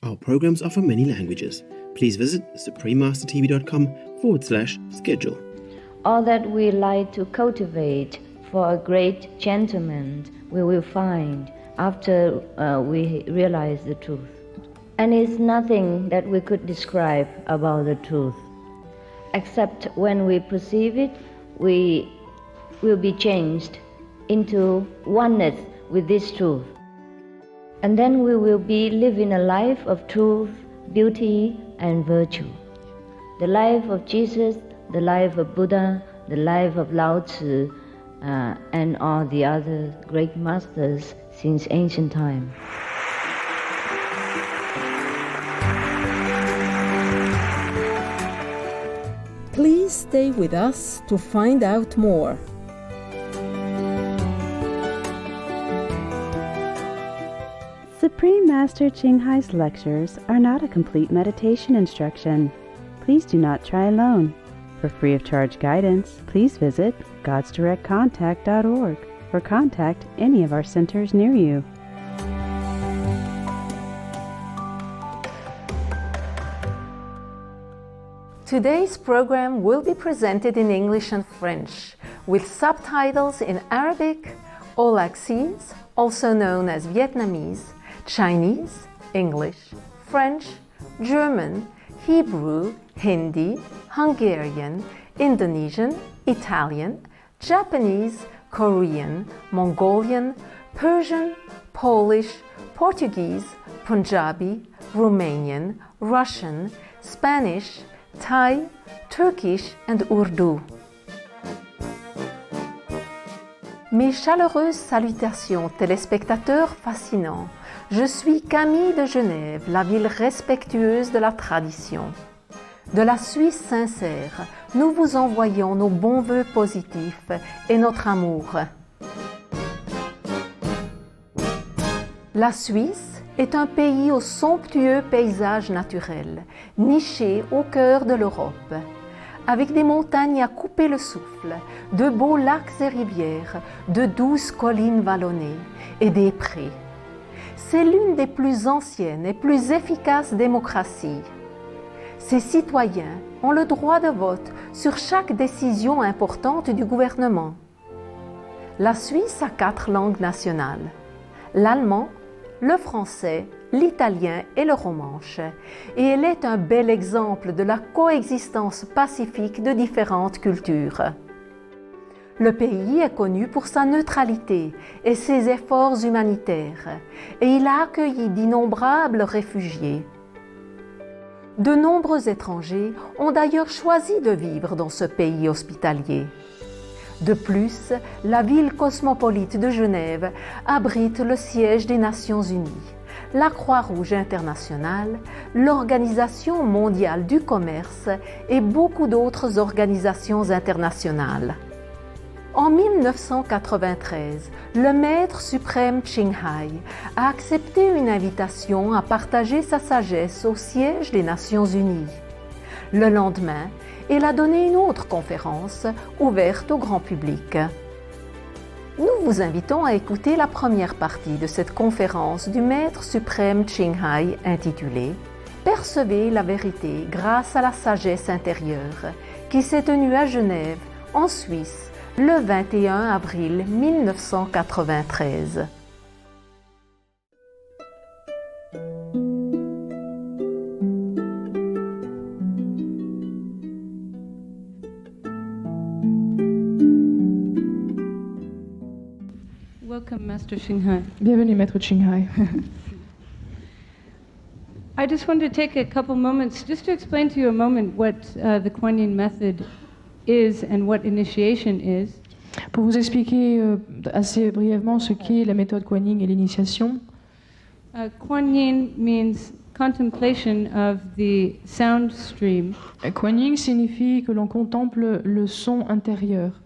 Our programs are for many languages. Please visit suprememastertv.com/schedule. All that we like to cultivate for a great gentleman we will find after we realize the truth. And it's nothing that we could describe about the truth, except when we perceive it, we will be changed into oneness with this truth. And then we will be living a life of truth, beauty, and virtue. The life of Jesus, the life of Buddha, the life of Lao Tzu, and all the other great masters since ancient time. Please stay with us to find out more. Supreme Master Ching Hai's lectures are not a complete meditation instruction. Please do not try alone. For free of charge guidance, please visit godsdirectcontact.org or contact any of our centers near you. Today's program will be presented in English and French, with subtitles in Arabic, all axes, also known as Vietnamese, Chinese, English, French, German, Hebrew, Hindi, Hungarian, Indonesian, Italian, Japanese, Korean, Mongolian, Persian, Polish, Portuguese, Punjabi, Romanian, Russian, Spanish, Thai, Turkish, and Urdu. Mes chaleureuses salutations, téléspectateurs fascinants. Je suis Camille de Genève, la ville respectueuse de la tradition. De la Suisse sincère, nous vous envoyons nos bons vœux positifs et notre amour. La Suisse est un pays au somptueux paysage naturel, niché au cœur de l'Europe, avec des montagnes à couper le souffle, de beaux lacs et rivières, de douces collines vallonnées et des prés. C'est l'une des plus anciennes et plus efficaces démocraties. Ses citoyens ont le droit de vote sur chaque décision importante du gouvernement. La Suisse a 4 langues nationales: l'allemand, le français, l'italien et le romanche, et elle est un bel exemple de la coexistence pacifique de différentes cultures. Le pays est connu pour sa neutralité et ses efforts humanitaires, et il a accueilli d'innombrables réfugiés. De nombreux étrangers ont d'ailleurs choisi de vivre dans ce pays hospitalier. De plus, la ville cosmopolite de Genève abrite le siège des Nations Unies, la Croix-Rouge internationale, l'Organisation mondiale du commerce et beaucoup d'autres organisations internationales. En 1993, le maître suprême Ching Hai a accepté une invitation à partager sa sagesse au siège des Nations Unies. Le lendemain, il a donné une autre conférence ouverte au grand public. Nous vous invitons à écouter la première partie de cette conférence du maître suprême Ching Hai intitulée « Percevez la vérité grâce à la sagesse intérieure » qui s'est tenue à Genève, en Suisse, le 21 avril 1993. Welcome, Master Ching Hai. Bienvenue, Maître Ching Hai. I just wanted to take a couple moments just to explain to you a moment what the Kuan Yin method is and what initiation is. Pour vous expliquer assez brièvement ce qu'est la méthode Kuan Yin et l'initiation. Kuan Yin means contemplation of the sound stream. Kuan Yin signifie que l'on contemple le son intérieur.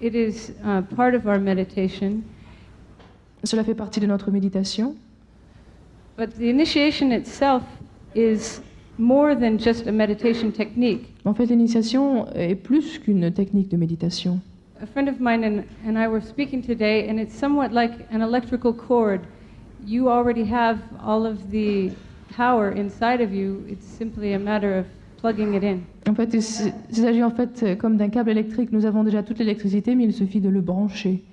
It is part of our meditation. Cela fait partie de notre méditation. But the initiation itself is more than just a meditation technique. En fait, l'initiation est plus qu'une technique de méditation. A friend of mine and I were speaking today, and it's somewhat like an electrical cord you already have all of the power inside of you. It's simply a matter of plugging it in. En fait, il s'agit en fait comme d'un câble électrique. Nous avons déjà toute l'électricité, mais il suffit de le brancher.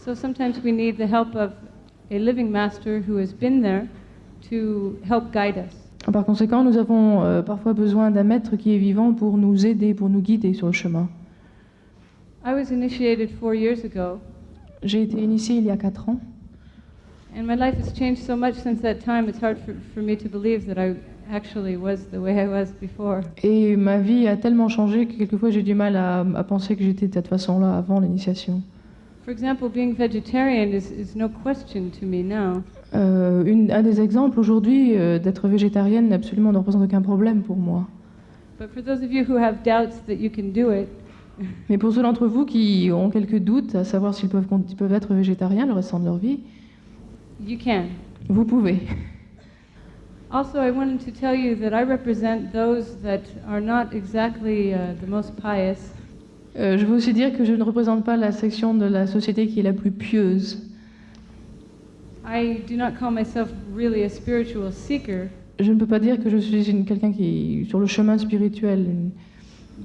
So sometimes we need the help of a living master who has been there to help guide us. Par conséquent, nous avons parfois besoin d'un maître qui est vivant pour nous aider, pour nous guider sur le chemin. I was initiated 4 years ago, J'ai été initiée il y a 4 ans. and my life has changed so much since that time, it's hard for me to believe that I actually was the way I was before. Et ma vie a tellement changé que quelquefois j'ai du mal à penser que j'étais de cette façon-là avant l'initiation. For example, being vegetarian is no question to me now. Un des exemples aujourd'hui, d'être végétarienne absolument ne représente aucun problème pour moi. But for those of you who have doubts that you can do it, Mais pour ceux d'entre vous qui ont quelques doutes à savoir s'ils peuvent être végétariens le restant de leur vie, you can. vous pouvez. Also, I wanted to tell you that I represent those that are not exactly the most pious. Je veux aussi dire que je ne représente pas la section de la société qui est la plus pieuse. I do not call myself really a spiritual seeker, Je ne peux pas dire que je suis quelqu'un qui est sur le chemin spirituel.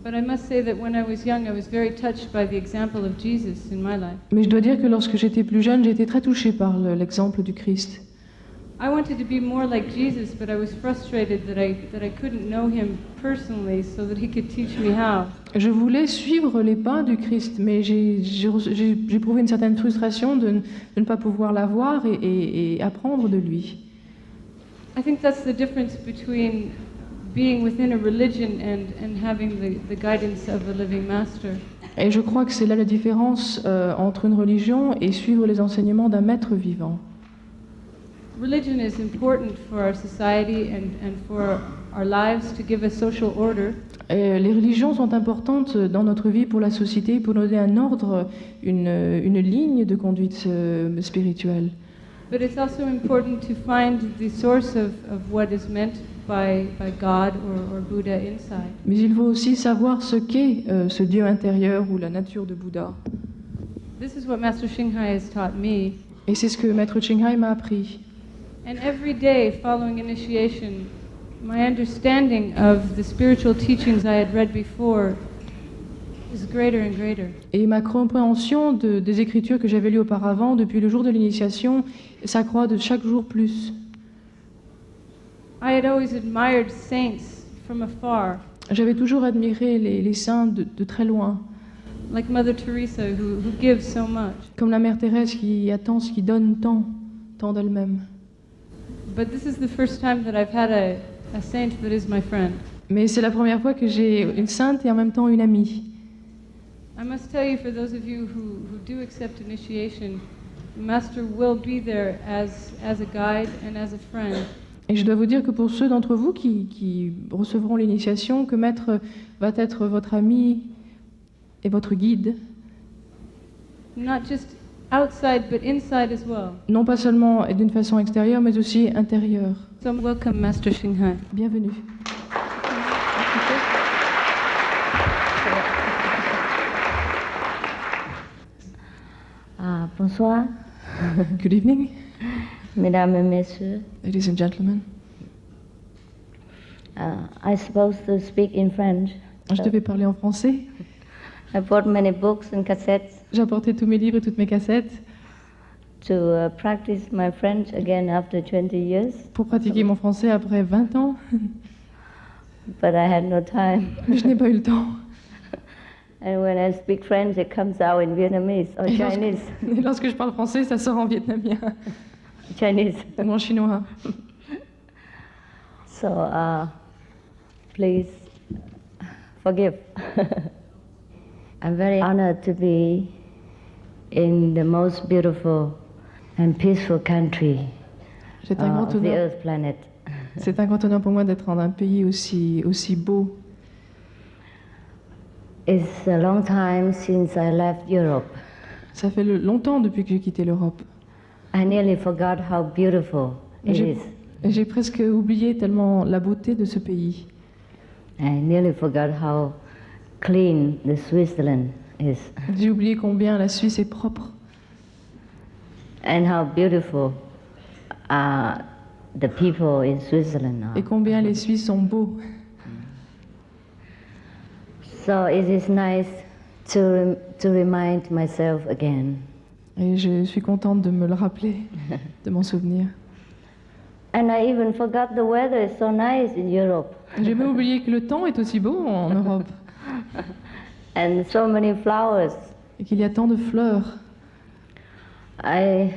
but I must say that when I was young, I was very touched by the example of Jesus in my life. Mais je dois dire que lorsque j'étais plus jeune, j'ai été très touchée par l'exemple du Christ. I wanted to be more like Jesus, but I was frustrated that I couldn't know him personally so that he could teach me how. Je voulais suivre les pas du Christ, mais j'ai éprouvé une certaine frustration de ne pas pouvoir la voir et apprendre de lui. I think that's the difference between being within a religion and having the guidance of a living master. Et je crois que c'est là la différence entre une religion et suivre les enseignements d'un maître vivant. Religion is important for our society and for our lives to give a social order. Les religions sont importantes dans notre vie pour la société, pour nous donner un ordre, une ligne de conduite spirituelle. But it's also important to find the source of what is meant by God or Buddha inside. Mais il faut aussi savoir ce qu'est ce Dieu intérieur ou la nature de Bouddha. This is what Master Xinghai has taught me. Et c'est ce que Maître Xinghai m'a appris. And every day following initiation, my understanding of the spiritual teachings I had read before is greater and greater. Et ma compréhension des écritures que j'avais lues auparavant, depuis le jour de l'initiation, s'accroît de chaque jour plus. I had always admired saints from afar, J'avais toujours admiré les saints de très loin, like Mother Teresa, who gives so much. comme la Mère Thérèse qui donne tant d'elle-même. But this is the first time that I've had a saint that is my friend. Mais c'est la première fois que j'ai une sainte et en même temps une amie. I must tell you, for those of you who do accept initiation, the Master will be there as a guide and as a friend. Et je dois vous dire que pour ceux d'entre vous qui recevront l'initiation, que Maître va être votre ami et votre guide, Not just outside, but inside as well. non pas seulement d'une façon extérieure, mais aussi intérieure. So welcome, Master Xinghai. Bienvenue. Bonsoir, Good evening, mesdames et messieurs. ladies and gentlemen. I suppose to speak in French. Je devais parler en français. I bought many books and cassettes J'ai apporté tous mes livres et toutes mes cassettes to practice my French again after 20 years, pour pratiquer mon français après 20 ans, but I had no time. mais je n'ai pas eu le temps. And when I speak French, it comes out in Vietnamese or Et Chinese. lorsque je parle français, ça sort en vietnamien Chinese. ou en chinois. So please forgive. I'm very honored to be in the most beautiful and peaceful country C'est un grand of the honneur. Earth planet. C'est un grand honneur pour moi d'être dans un pays aussi beau. It's a long time since I left Europe. Ça fait longtemps depuis que j'ai quitté l'Europe. I nearly forgot how beautiful it J'ai- is. J'ai presque oublié tellement la beauté de ce pays. I nearly forgot how clean the Switzerland is J'ai oublié combien la Suisse est propre and how beautiful the people in Switzerland et are. combien les Suisses sont beaux. So it is nice to remind myself again. Et je suis contente de me le rappeler, de m'en souvenir. And I even forgot the weather is so nice in Europe. J'ai même oublié que le temps est aussi beau en Europe And so many flowers. et qu'il y a tant de fleurs. I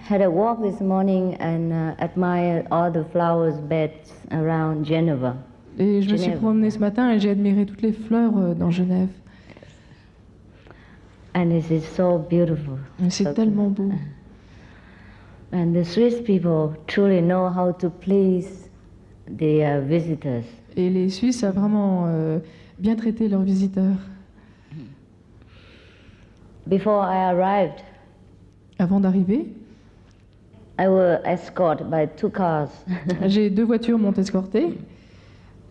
had a walk this morning and admired all the flowers beds around Geneva. Et je me suis Genève. promenée ce matin et j'ai admiré toutes les fleurs dans Genève. And it is so beautiful. Et c'est So- tellement beau. And the Swiss people truly know how to please the visitors. Et les Suisses savent vraiment bien traiter leurs visiteurs. Before I arrived, Avant d'arriver, I was escorted by 2 cars j'ai 2 voitures m'ont escortée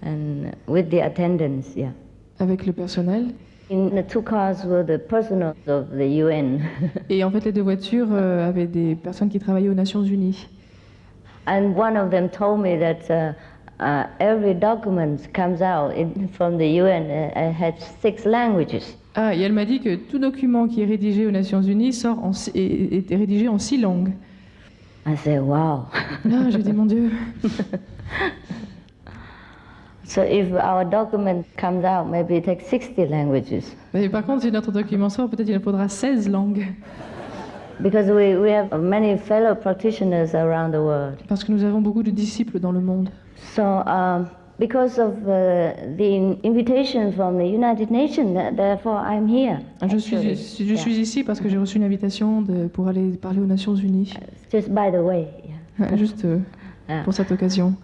and with the attendants, yeah. avec le personnel. In the 2 cars were the personals of the UN. Et en fait, les 2 voitures avaient des personnes qui travaillaient aux Nations Unies. And one of them told me that every document comes out from the UN has 6 languages. Ah, et elle m'a dit que tout document qui est rédigé aux Nations Unies est rédigé en 6 langues. I said, wow. Ah, j'ai dit, mon Dieu. So if our document comes out, maybe it takes 60 languages. Mais par contre, si notre document sort, peut-être il en faudra 16 langues. Because we have many fellow practitioners around the world. Parce que nous avons beaucoup de disciples dans le monde. So because of the invitation from the United Nations, therefore I'm here. Je suis ici parce que j'ai reçu une invitation pour aller parler aux Nations Unies. Just by the way. Yeah. Juste pour cette occasion.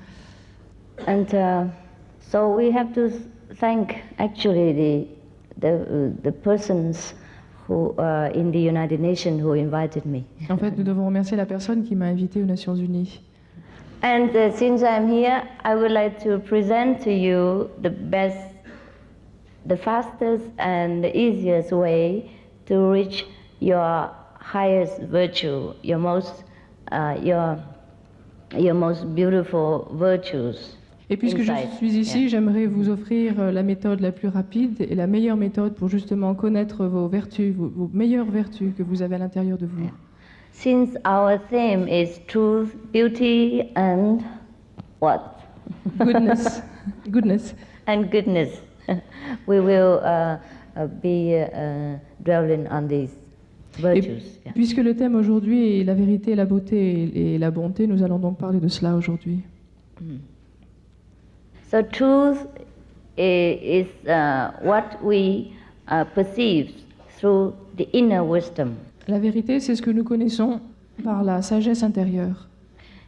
And so we have to thank actually the persons who in the United Nations who invited me. En fait, nous devons remercier la personne qui m'a invité aux Nations Unies. And since I'm here, I would like to present to you the best, the fastest and the easiest way to reach your highest virtue, your most beautiful virtues. Et puisque je inside. suis ici, Yeah. j'aimerais vous offrir la méthode la plus rapide et la meilleure méthode pour justement connaître vos vertus, vos meilleures vertus que vous avez à l'intérieur de vous. Since our theme is truth, beauty, and what? Goodness. Goodness. And goodness. We will be dwelling on these virtues. Yeah. Puisque le thème aujourd'hui est la vérité, la beauté et la bonté, nous allons donc parler de cela aujourd'hui. So truth is what we perceive through the inner wisdom, La vérité, c'est ce que nous connaissons par la sagesse intérieure.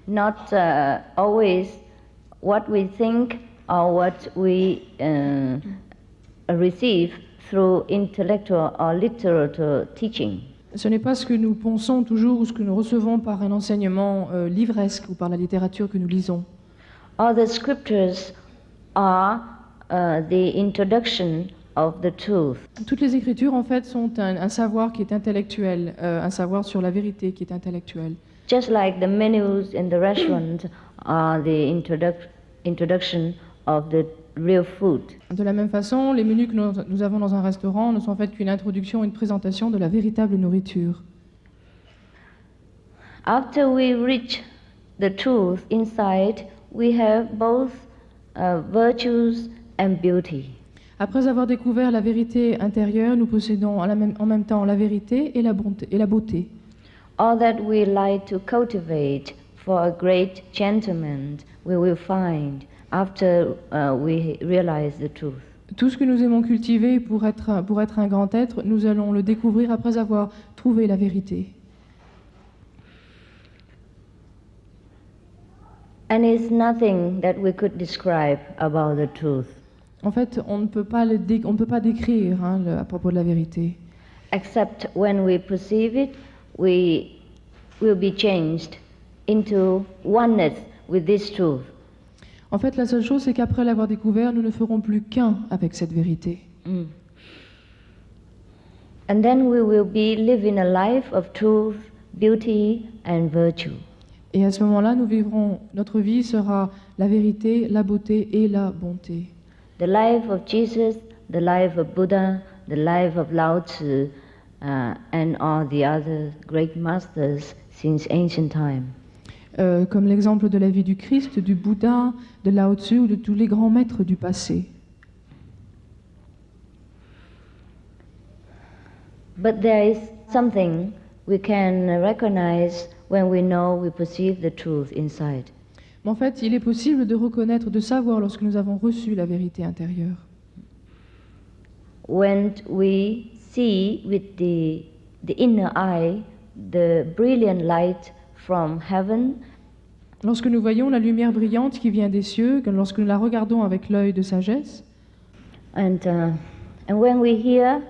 not always what we think or what we receive through intellectual or literary teaching. Ce n'est pas ce que nous pensons toujours ou ce que nous recevons par un enseignement livresque ou par la littérature que nous lisons. All the scriptures are the introduction of the truth. Toutes les écritures, en fait, sont un savoir qui est intellectuel, un savoir sur la vérité qui est intellectuel. Just like the menus in the restaurant are the introduction of the real food. De la même façon, les menus que nous avons dans un restaurant ne sont en fait qu'une introduction, une présentation de la véritable nourriture. After we reach the truth inside, we have both virtues and beauty. Après avoir découvert la vérité intérieure, nous possédons en même temps la vérité et la beauté. All that we like to cultivate for a great gentleman, we will find after we realize the truth. Tout ce que nous aimons cultiver pour être un grand être, nous allons le découvrir après avoir trouvé la vérité. And it's nothing that we could describe about the truth, En fait, on ne peut pas décrire à propos de la vérité. except when we perceive it, we will be changed into oneness with this truth. En fait, la seule chose, c'est qu'après l'avoir découvert, nous ne ferons plus qu'un avec cette vérité. And then we will be living a life of truth, beauty, and virtue. Et à ce moment-là, nous vivrons, notre vie sera la vérité, la beauté et la bonté. The life of Jesus, the life of Buddha, the life of Lao Tzu, and all the other great masters since ancient time. Comme l'exemple de la vie du Christ, du Bouddha, de Lao Tzu ou de tous les grands maîtres du passé. But there is something we can recognize when we know, we perceive the truth inside. Mais en fait, il est possible de reconnaître, de savoir lorsque nous avons reçu la vérité intérieure. When we see with the inner eye the brilliant light from heaven, Lorsque nous voyons la lumière brillante qui vient des cieux, lorsque nous la regardons avec l'œil de sagesse, and when we hear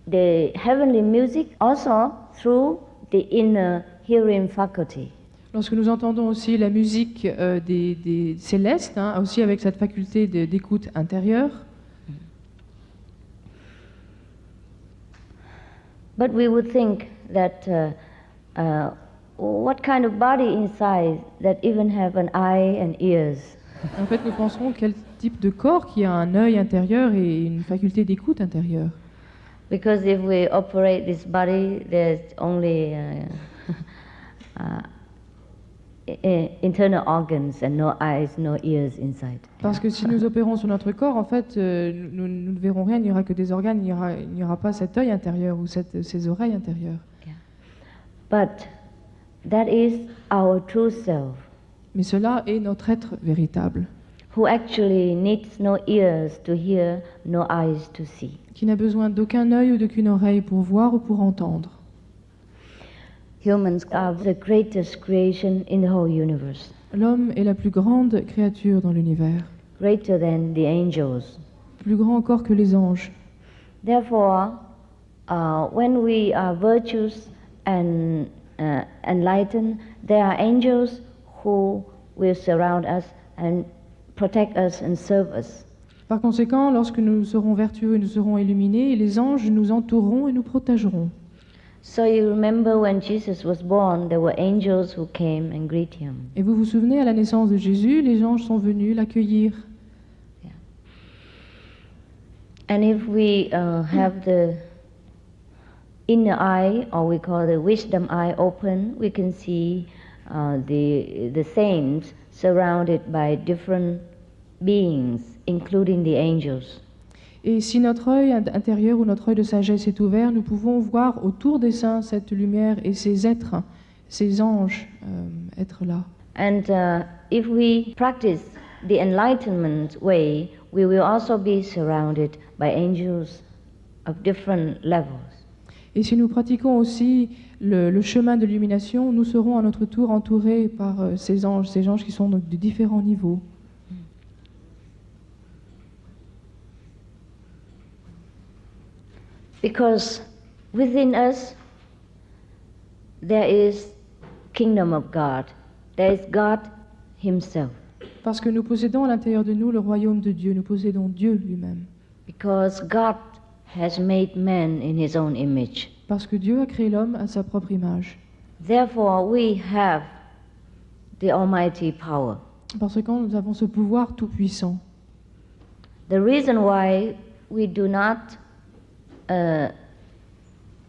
the heavenly music also through the inner hearing faculty. lorsque nous entendons aussi la musique des célestes, aussi avec cette faculté d'écoute intérieure, But we would think that what kind of body inside that even have an eye and ears? en fait, nous penserons quel type de corps qui a un œil intérieur et une faculté d'écoute intérieure. Because if we operate this body, there's only internal organs and no eyes, no ears inside. Parce que si nous opérons sur notre corps, en fait, nous ne verrons rien, il n'y aura que des organes, il n'y aura pas cet œil intérieur ou ces oreilles intérieures. But that is our true self, Mais cela est notre être véritable, who actually needs no ears to hear, no eyes to see. qui n'a besoin d'aucun œil ou d'aucune oreille pour voir ou pour entendre. Humans are the greatest creation in the whole universe, L'homme est la plus grande créature dans l'univers, greater than the angels. plus grand encore que les anges. Therefore, when we are virtuous and enlightened, there are angels who will surround us and protect us and serve us. Par conséquent, lorsque nous serons vertueux et nous serons illuminés, les anges nous entoureront et nous protégeront. So you remember when Jesus was born, there were angels who came and greet him. Et vous vous souvenez, à la naissance de Jésus, les anges sont venus l'accueillir. And if we have the inner eye, or we call the wisdom eye, open, we can see the saints surrounded by different beings, including the angels. Et si notre œil intérieur ou notre œil de sagesse est ouvert, nous pouvons voir autour des saints cette lumière et ces êtres, ces anges être là. And if we practice the enlightenment way, we will also be surrounded by angels of different levels. Et si nous pratiquons aussi le chemin de l'illumination, nous serons à notre tour entourés par ces anges qui sont donc de différents niveaux. Because within us there is kingdom of God. There is God himself. Parce que nous possédons à l'intérieur de nous le royaume de Dieu, nous possédons Dieu lui-même. Because God has made man in his own image. Parce que Dieu a créé l'homme à sa propre image. Therefore we have the almighty power. Par conséquent, nous avons ce pouvoir tout-puissant. The reason why we do not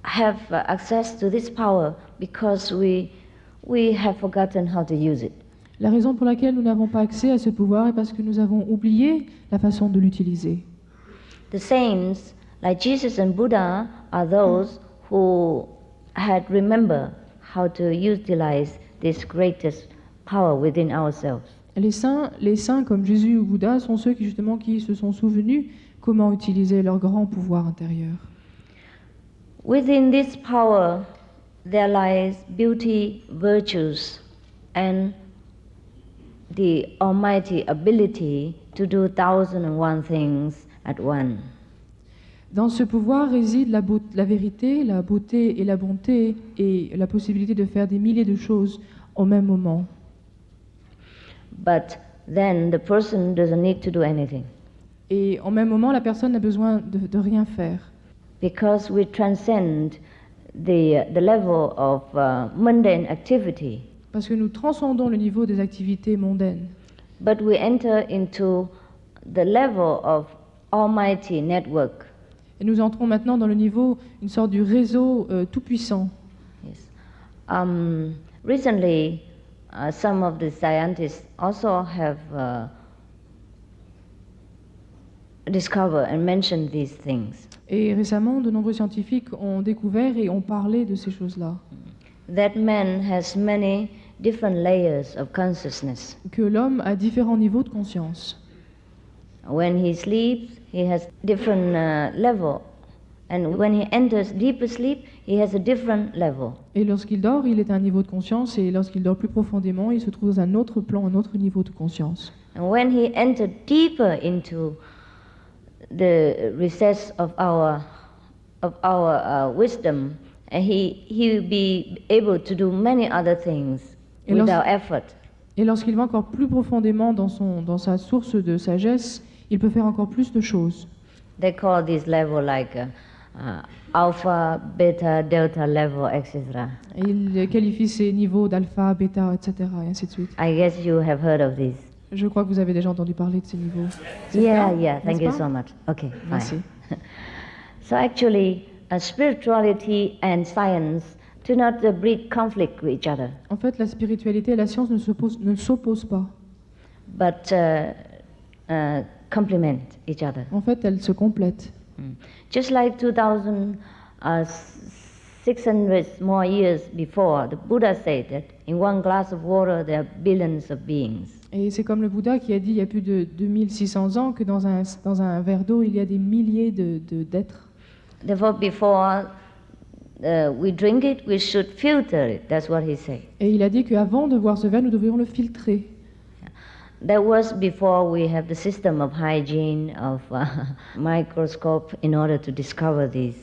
have access to this power because we have forgotten how to use it. La raison pour laquelle nous n'avons pas accès à ce pouvoir est parce que nous avons oublié la façon de l'utiliser. The saints, like Jesus and Buddha, are those who had remembered how to utilize this greatest power within ourselves. Les saints comme Jésus ou Bouddha sont ceux qui se sont souvenus comment utiliser leur grand pouvoir intérieur. Within this power, there lies beauty, virtues, and the almighty ability to do 1,001 things at once. Dans ce pouvoir réside la vérité, la beauté et la bonté et la possibilité de faire des milliers de choses au même moment. But then the person doesn't need to do anything Et en même moment, la personne n'a besoin de rien faire. because we transcend the level of mundane activity Parce que nous transcendons le niveau des activités mondaines. but we enter into the level of Almighty network. Et nous entrons maintenant dans le niveau, une sorte du réseau tout-puissant. Yes. Recently, some of the scientists also have discovered and mentioned these things. Et récemment, de nombreux scientifiques ont découvert et ont parlé de ces choses-là. That man has many different layers of consciousness. Que l'homme a différents niveaux de conscience. When he sleeps, he has different level, and when he enters deeper sleep, he has a different level. Et lorsqu'il dort, il est à un niveau de conscience, et lorsqu'il dort plus profondément, il se trouve dans un autre plan, un autre niveau de conscience. And when he enters deeper into the recess of our wisdom, he will be able to do many other things Et without effort. Et lorsqu'il va encore plus profondément dans sa source de sagesse, il peut faire encore plus de choses. They call this level like alpha, beta, delta level, etc. Et il qualifie ces niveaux d'alpha, bêta, etc. et ainsi de suite. I guess you have heard of this. Je crois que vous avez déjà entendu parler de ces niveaux. C'est Yeah, ça, yeah. Thank n'est-ce you pas? so much. Okay, Merci. fine. So actually, spirituality and science do not breed conflict with each other, En fait, la spiritualité et la science ne s'opposent pas. but complement each other. En fait, elles se complètent. Just like 2,600 more years before, the Buddha said that in one glass of water there are billions of beings. Et c'est comme le Bouddha qui a dit il y a plus de 2600 ans que dans un verre d'eau, il y a des milliers d'êtres. Therefore, before we drink it, we should filter it. That's what he said. Et il a dit qu'avant de boire ce verre, nous devrions le filtrer. That was before we have the system of hygiene, of microscope, in order to discover these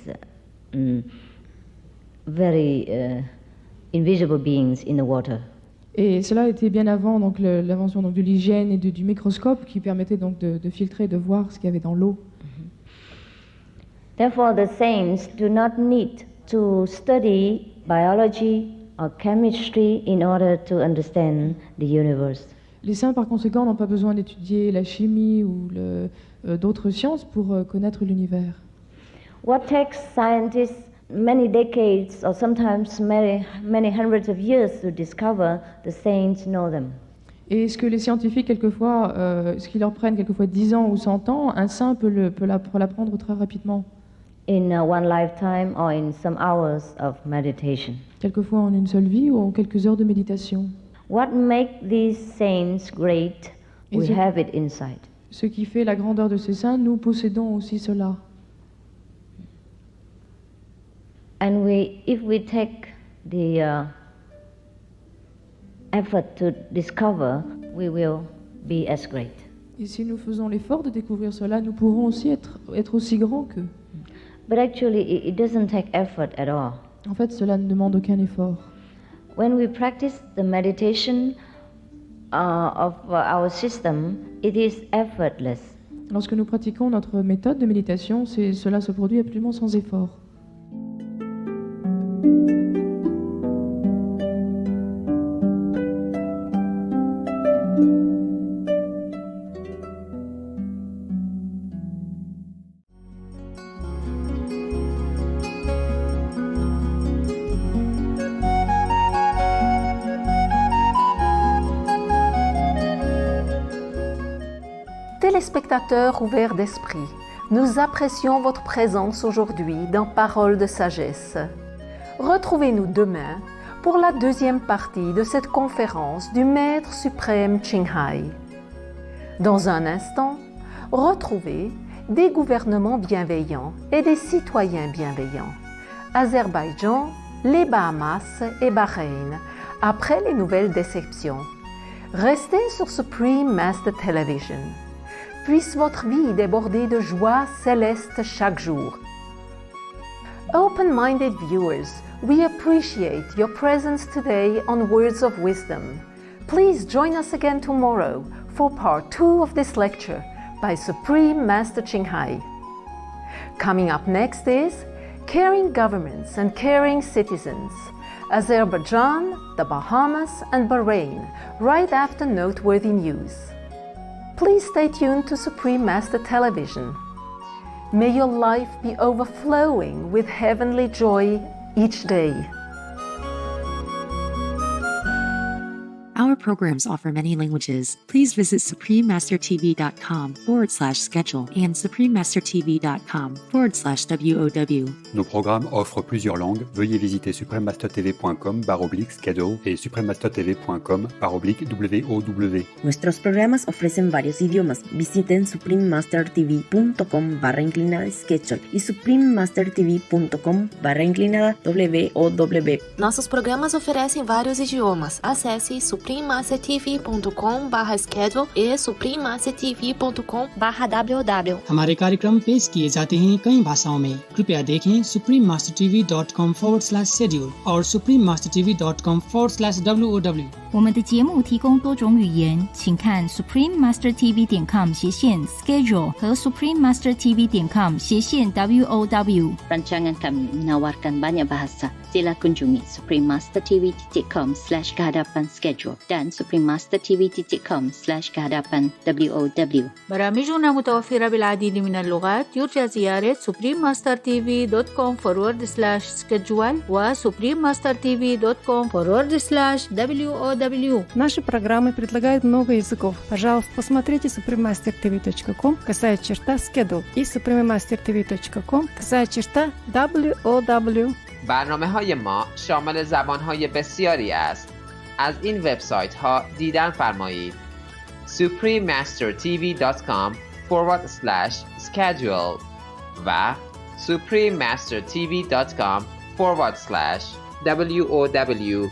very invisible beings in the water. Et cela était bien avant donc l'invention de l'hygiène et du microscope qui permettait donc de filtrer, de voir ce qu'il y avait dans l'eau. Therefore, the saints do not need to study biology or chemistry in order to understand the universe. Les saints, par conséquent, n'ont pas besoin d'étudier la chimie ou d'autres sciences pour connaître l'univers. What takes scientists many decades or sometimes many hundreds of years to discover, the saints know them. Et ce que les scientifiques, quelquefois, ce qui leur prennent quelquefois 10 ans ou 100 ans, un saint peut l'apprendre très rapidement. In one lifetime or in some hours of meditation. Quelquefois en une seule vie ou en quelques heures de méditation. What makes these saints great? Et We have it inside. Ce qui fait la grandeur de ces saints, nous possédons aussi cela. And if we take the effort to discover, we will be as great. Et si nous faisons l'effort de découvrir cela, nous pourrons aussi être aussi grands qu'eux. But actually, it doesn't take effort at all. En fait, cela ne demande aucun effort. When we practice the meditation of our system, it is effortless. Lorsque nous pratiquons notre méthode de méditation, cela se produit absolument sans effort. Téléspectateurs ouverts d'esprit, nous apprécions votre présence aujourd'hui dans Paroles de sagesse. Retrouvez-nous demain pour la deuxième partie de cette conférence du Maître suprême Ching Hai. Dans un instant, retrouvez des gouvernements bienveillants et des citoyens bienveillants. Azerbaïdjan, les Bahamas et Bahreïn, après les nouvelles déceptions. Restez sur Supreme Master Television. Puisse votre vie déborder de joie céleste chaque jour. Open-minded viewers, we appreciate your presence today on Words of Wisdom. Please join us again tomorrow for part 2 of this lecture by Supreme Master Ching Hai. Coming up next is Caring Governments and Caring Citizens, Azerbaijan, the Bahamas, and Bahrain, right after noteworthy news. Please stay tuned to Supreme Master Television. May your life be overflowing with heavenly joy each day. Our programs offer many languages. Please visit suprememastertv.com/schedule and suprememastertv.com/WOW. Nos programmes offrent plusieurs langues. Veuillez visiter suprememastertv.com/schedule y suprememastertv.com/WOW. Nuestros programas ofrecen varios idiomas. Visiten suprememastertv.com/schedule y suprememastertv.com/WOW. Nossos programas oferecem vários idiomas. Acesse suprememastertv.com/schedule e suprememastertv.com/WOW. हमारे कार्यक्रम पेश किए जाते हैं कई भाषाओं में। कृपया देखें suprememastertv.com/schedule और suprememastertv.com/WOW。我们的节目提供多种语言，请看 suprememastertv.com/schedule 和 suprememastertv.com/WOW。 Rancangan kami menawarkan banyak bahasa. Sila kunjungi suprememastertv.com/kehadapan-schedule dan suprememastertv.com/kehadapan-WOW. برامجنا متوفرة بالعديد من اللغات. يرجى زيارة suprememastertv.com/schedule و suprememastertv.com/WOW. Наши программы предлагают много языков. Пожалуйста, посмотрите suprememastertv.com/schedule и suprememastertv.com/WOW. برنامه‌های ما شامل زبان‌های بسیاری است. از این وبسایت ها دیدن فرمایید: suprememastertv.com/schedule و suprememastertv.com/WOW